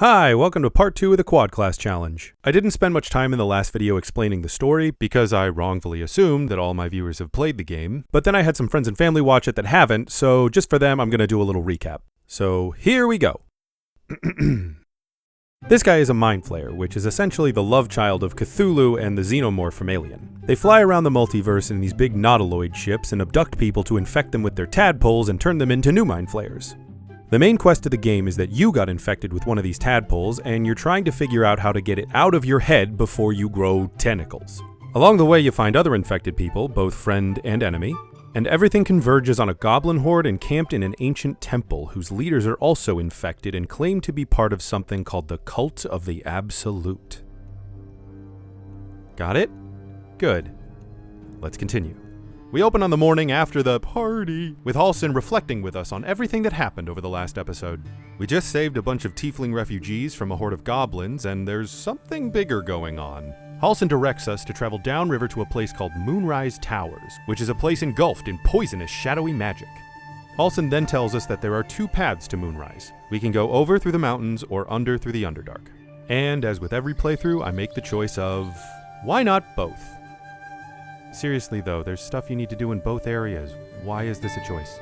Hi, welcome to part 2 of the Quad Class Challenge. I didn't spend much time in the last video explaining the story because I wrongfully assumed that all my viewers have played the game, but then I had some friends and family watch it that haven't, so just for them I'm going to do a little recap. So here we go. This guy is a Mind Flayer, which is essentially the love child of Cthulhu and the Xenomorph from Alien. They fly around the multiverse in these big nautiloid ships and abduct people to infect them with their tadpoles and turn them into new Mind Flayers. The main quest of the game is that you got infected with one of these tadpoles and you're trying to figure out how to get it out of your head before you grow tentacles. Along the way you find other infected people, both friend and enemy, and everything converges on a goblin horde encamped in an ancient temple whose leaders are also infected and claim to be part of something called the Cult of the Absolute. Got it? Good. Let's continue. We open on the morning after the party, with Halsin reflecting with us on everything that happened over the last episode. We just saved a bunch of tiefling refugees from a horde of goblins, and there's something bigger going on. Halsin directs us to travel downriver to a place called Moonrise Towers, which is a place engulfed in poisonous, shadowy magic. Halsin then tells us that there are two paths to Moonrise. We can go over through the mountains or under through the Underdark. And as with every playthrough, I make the choice of, why not both? Seriously though, there's stuff you need to do in both areas. Why is this a choice?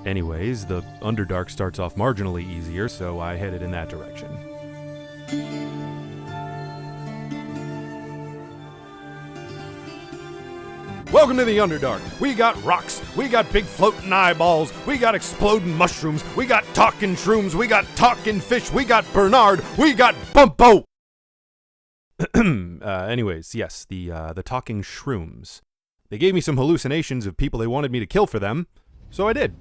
Anyways, the Underdark starts off marginally easier, so I headed in that direction. Welcome to the Underdark. We got rocks, we got big floating eyeballs, we got exploding mushrooms, we got talking shrooms, we got talking fish, we got Bernard, we got Bumpo! Anyways, yes, the talking shrooms. They gave me some hallucinations of people they wanted me to kill for them, so I did.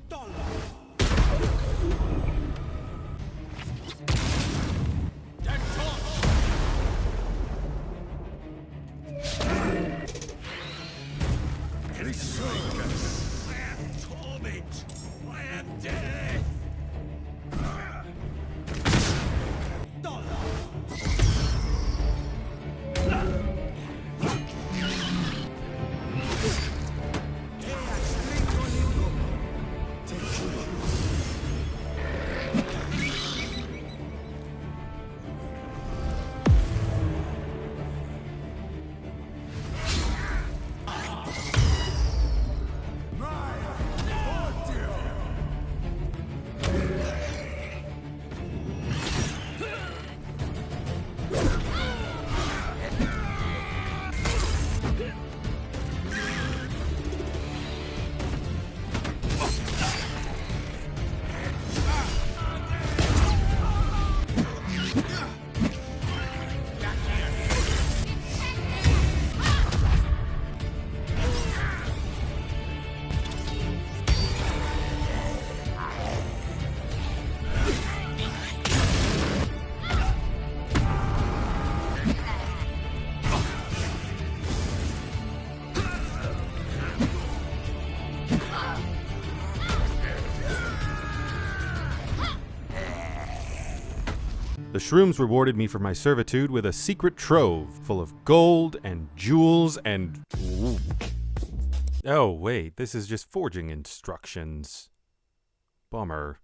The shrooms rewarded me for my servitude with a secret trove full of gold and jewels and... Ooh. Oh, wait, this is just forging instructions. Bummer.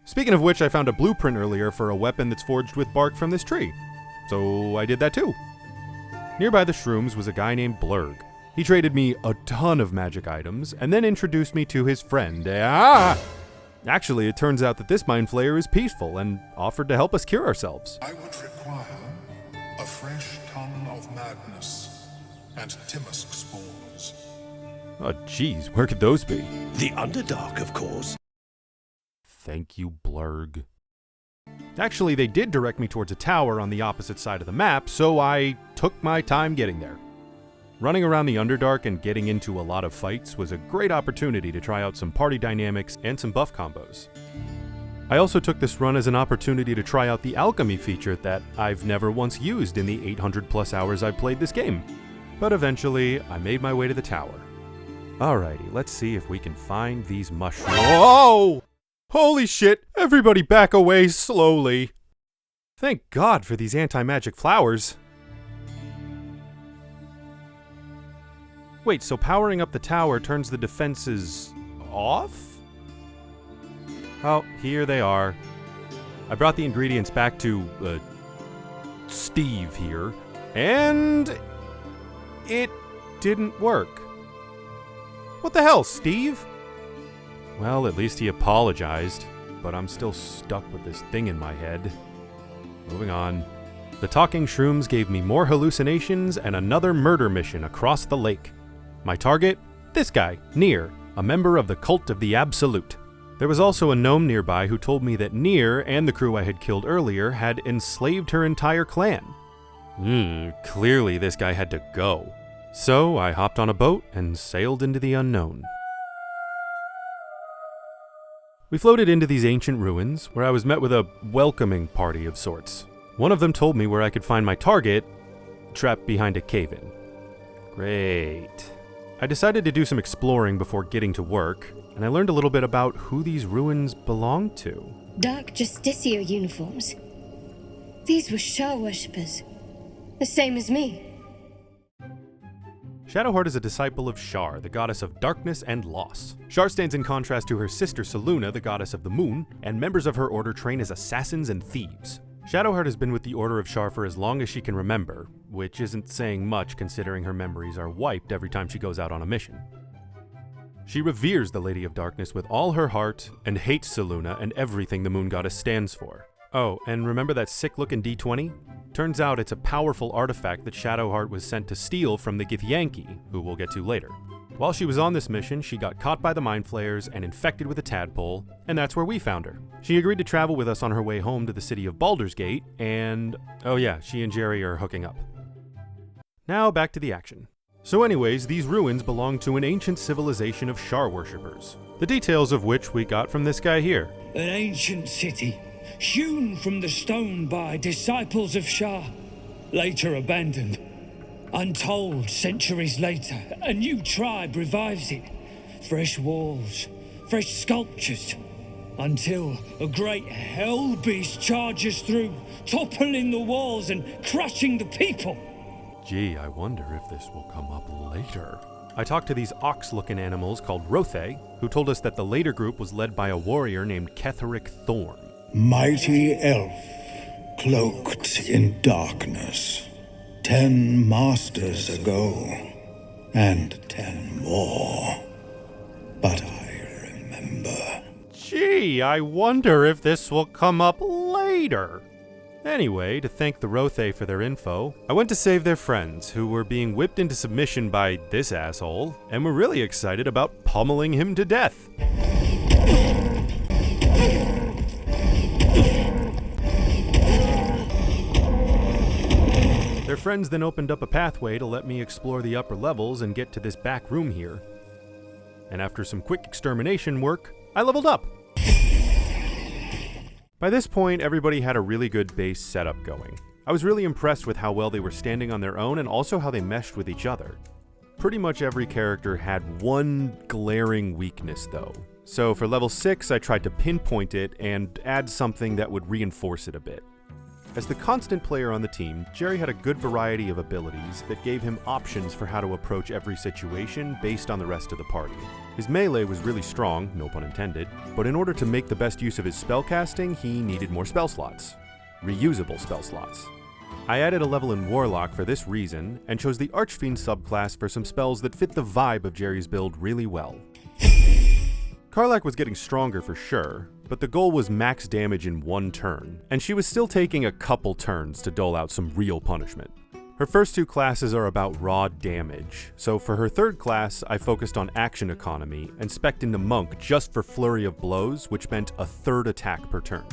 Speaking of which, I found a blueprint earlier for a weapon that's forged with bark from this tree. So I did that too. Nearby the shrooms was a guy named Blurg. He traded me a ton of magic items and then introduced me to his friend. Actually, it turns out that this Mind Flayer is peaceful and offered to help us cure ourselves. I would require a fresh tongue of madness and Timisk spores. Oh, geez, where could those be? The Underdark, of course. Thank you, Blurg. Actually, they did direct me towards a tower on the opposite side of the map, so I took my time getting there. Running around the Underdark and getting into a lot of fights was a great opportunity to try out some party dynamics and some buff combos. I also took this run as an opportunity to try out the alchemy feature that I've never once used in the 800 plus hours I've played this game. But eventually, I made my way to the tower. Alrighty, let's see if we can find these mushrooms. Whoa! Holy shit, everybody back away slowly. Thank God for these anti-magic flowers. Wait, so powering up the tower turns the defenses off? Oh, here they are. I brought the ingredients back to, Steve here, and it didn't work. What the hell, Steve? Well, at least he apologized, but I'm still stuck with this thing in my head. Moving on. The talking shrooms gave me more hallucinations and another murder mission across the lake. My target? This guy, Nier, a member of the Cult of the Absolute. There was also a gnome nearby who told me that Nier and the crew I had killed earlier had enslaved her entire clan. Clearly this guy had to go. So I hopped on a boat and sailed into the unknown. We floated into these ancient ruins, where I was met with a welcoming party of sorts. One of them told me where I could find my target, trapped behind a cave-in. Great. I decided to do some exploring before getting to work, and I learned a little bit about who these ruins belonged to. Dark Justicia uniforms. These were Shah worshippers, the same as me. Shadowheart is a disciple of Shar, the goddess of darkness and loss. Shar stands in contrast to her sister Selûne, the goddess of the moon, and members of her order train as assassins and thieves. Shadowheart has been with the Order of Shar for as long as she can remember, which isn't saying much considering her memories are wiped every time she goes out on a mission. She reveres the Lady of Darkness with all her heart and hates Selûne and everything the moon goddess stands for. Oh, and remember that sick-looking D20? Turns out it's a powerful artifact that Shadowheart was sent to steal from the Githyanki, who we'll get to later. While she was on this mission, she got caught by the Mind Flayers and infected with a tadpole, and that's where we found her. She agreed to travel with us on her way home to the city of Baldur's Gate, and oh yeah, she and Jerry are hooking up. Now back to the action. So anyways, these ruins belong to an ancient civilization of Shar worshippers, the details of which we got from this guy here. An ancient city, hewn from the stone by disciples of Shah, later abandoned. Untold centuries later, a new tribe revives it. Fresh walls, fresh sculptures, until a great hell beast charges through, toppling the walls and crushing the people. Gee, I wonder if this will come up later. I talked to these ox-looking animals called Rothe, who told us that the later group was led by a warrior named Ketheric Thorn. Mighty elf, cloaked in darkness. 10 masters ago, and 10 more. But I remember. Gee, I wonder if this will come up later. Anyway, to thank the Rothe for their info, I went to save their friends, who were being whipped into submission by this asshole, and were really excited about pummeling him to death. Their friends then opened up a pathway to let me explore the upper levels and get to this back room here. And after some quick extermination work, I leveled up. By this point, everybody had a really good base setup going. I was really impressed with how well they were standing on their own and also how they meshed with each other. Pretty much every character had one glaring weakness though. So for level 6, I tried to pinpoint it and add something that would reinforce it a bit. As the constant player on the team, Jerry had a good variety of abilities that gave him options for how to approach every situation based on the rest of the party. His melee was really strong, no pun intended, but in order to make the best use of his spellcasting, he needed more spell slots. Reusable spell slots. I added a level in Warlock for this reason, and chose the Archfiend subclass for some spells that fit the vibe of Jerry's build really well. Karlach was getting stronger for sure, but the goal was max damage in one turn, and she was still taking a couple turns to dole out some real punishment. Her first 2 classes are about raw damage, so for her 3rd class, I focused on action economy and spec'd into Monk just for Flurry of Blows, which meant a 3rd attack per turn.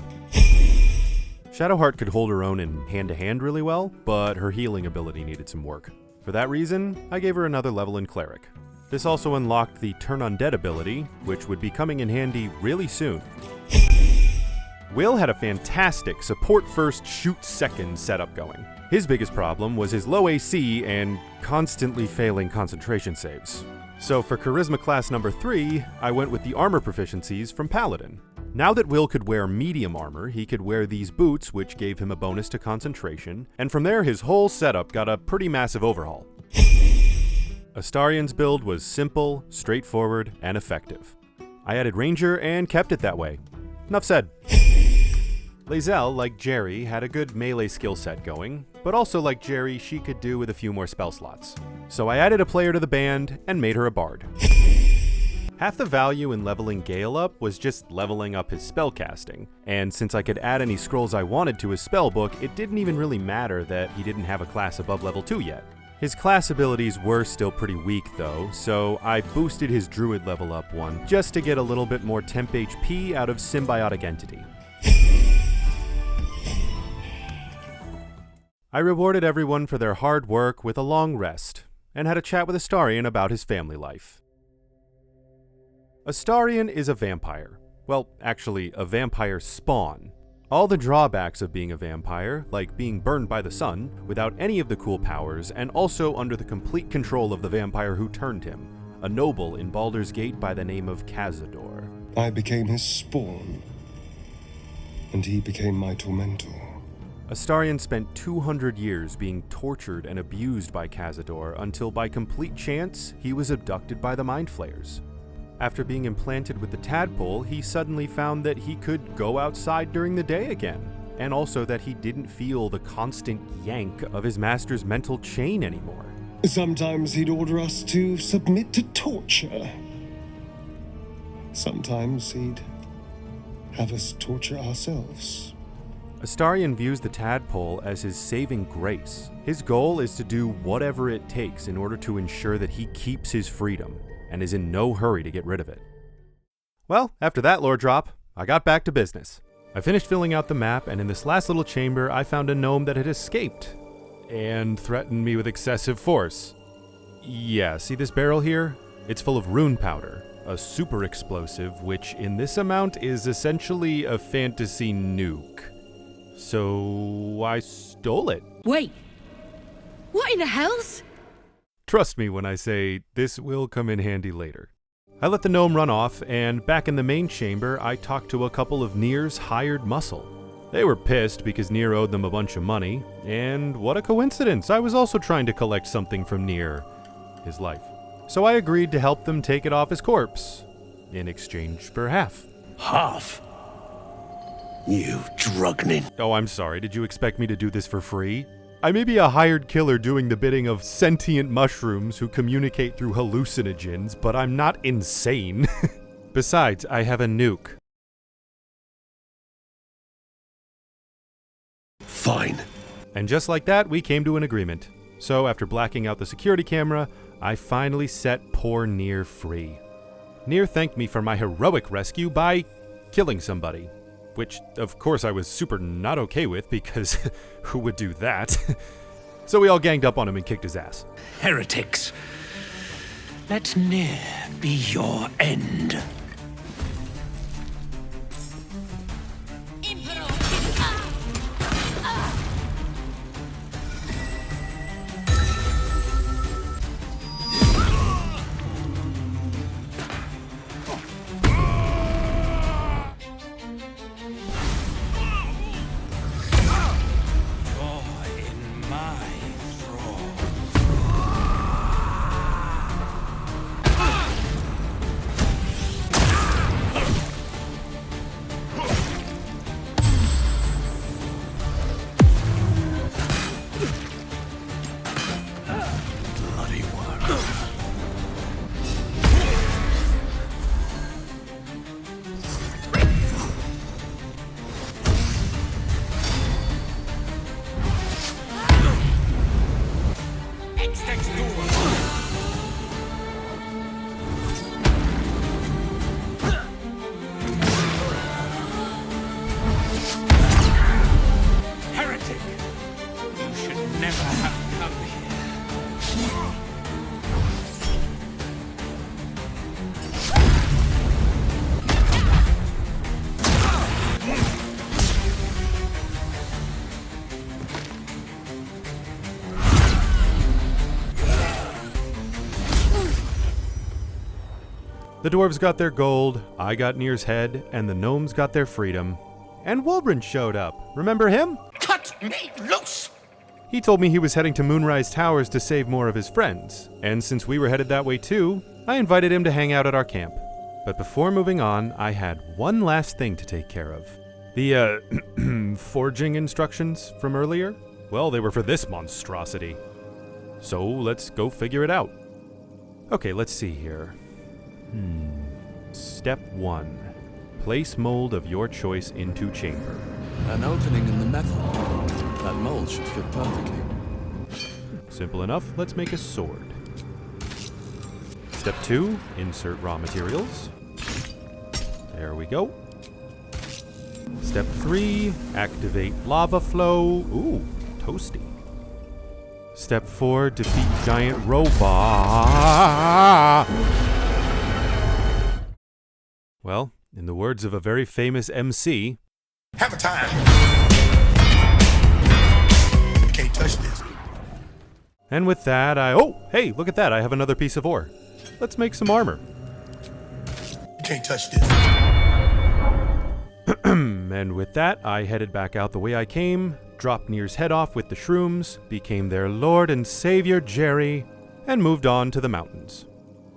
Shadowheart could hold her own in hand-to-hand really well, but her healing ability needed some work. For that reason, I gave her another level in Cleric. This also unlocked the Turn Undead ability, which would be coming in handy really soon. Will had a fantastic support first, shoot second setup going. His biggest problem was his low AC and constantly failing concentration saves. So for Charisma class number 3, I went with the armor proficiencies from Paladin. Now that Will could wear medium armor, he could wear these boots, which gave him a bonus to concentration, and from there his whole setup got a pretty massive overhaul. Astarion's build was simple, straightforward, and effective. I added Ranger and kept it that way. Enough said. Lae'zel, like Jerry, had a good melee skill set going, but also like Jerry, she could do with a few more spell slots. So I added a player to the band and made her a bard. Half the value in leveling Gale up was just leveling up his spellcasting, and since I could add any scrolls I wanted to his spellbook, it didn't even really matter that he didn't have a class above level 2 yet. His class abilities were still pretty weak though, so I boosted his druid level up one, just to get a little bit more temp HP out of Symbiotic Entity. I rewarded everyone for their hard work with a long rest, and had a chat with Astarion about his family life. Astarion is a vampire. Well, actually, a vampire spawn. All the drawbacks of being a vampire, like being burned by the sun, without any of the cool powers, and also under the complete control of the vampire who turned him, a noble in Baldur's Gate by the name of Cazador. I became his spawn, and he became my tormentor. Astarion spent 200 years being tortured and abused by Cazador until by complete chance, he was abducted by the Mind Flayers. After being implanted with the tadpole, he suddenly found that he could go outside during the day again, and also that he didn't feel the constant yank of his master's mental chain anymore. Sometimes he'd order us to submit to torture. Sometimes he'd have us torture ourselves. Astarion views the tadpole as his saving grace. His goal is to do whatever it takes in order to ensure that he keeps his freedom, and is in no hurry to get rid of it. Well, after that lore drop, I got back to business. I finished filling out the map, and in this last little chamber, I found a gnome that had escaped, and threatened me with excessive force. Yeah, see this barrel here? It's full of rune powder, a super explosive, which in this amount is essentially a fantasy nuke. So I stole it. Wait, what in the hell's? Trust me when I say this will come in handy later. I let the gnome run off, and back in the main chamber, I talked to a couple of Nir's hired muscle. They were pissed because Nir owed them a bunch of money, and what a coincidence, I was also trying to collect something from Nir, his life. So I agreed to help them take it off his corpse, in exchange for half. Half? You drugnin. Oh, I'm sorry, did you expect me to do this for free? I may be a hired killer doing the bidding of sentient mushrooms who communicate through hallucinogens, but I'm not insane. Besides, I have a nuke. Fine. And just like that, we came to an agreement. So after blacking out the security camera, I finally set poor Nir free. Nir thanked me for my heroic rescue by killing somebody. Which, of course, I was super not okay with, because who would do that? So we all ganged up on him and kicked his ass. Heretics. Let Nir be your end. The dwarves got their gold, I got Nir's head, and the gnomes got their freedom. And Wulbren showed up. Remember him? Cut me loose! He told me he was heading to Moonrise Towers to save more of his friends, and since we were headed that way too, I invited him to hang out at our camp. But before moving on, I had one last thing to take care of. The, forging instructions from earlier? Well, they were for this monstrosity. So let's go figure it out. Okay, let's see here. Step 1. Place mold of your choice into chamber. An opening in the metal. That mold should fit perfectly. Simple enough, let's make a sword. Step 2, insert raw materials. There we go. Step 3, activate lava flow. Ooh, toasty. Step 4, defeat giant robot. Well, in the words of a very famous MC, Hammer time! Can't touch this. and with that oh, hey, look at that, I have another piece of ore. Let's make some armor. Can't touch this. And with that, I headed back out the way I came, dropped Nier's head off with the shrooms, became their lord and savior Jerry, and moved on to the mountains.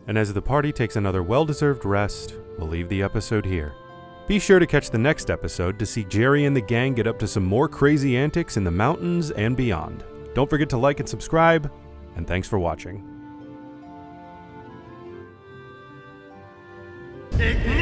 And as the party takes another well-deserved rest, we'll leave the episode here. Be sure to catch the next episode to see Jerry and the gang get up to some more crazy antics in the mountains and beyond. Don't forget to like and subscribe, and thanks for watching. Ignite!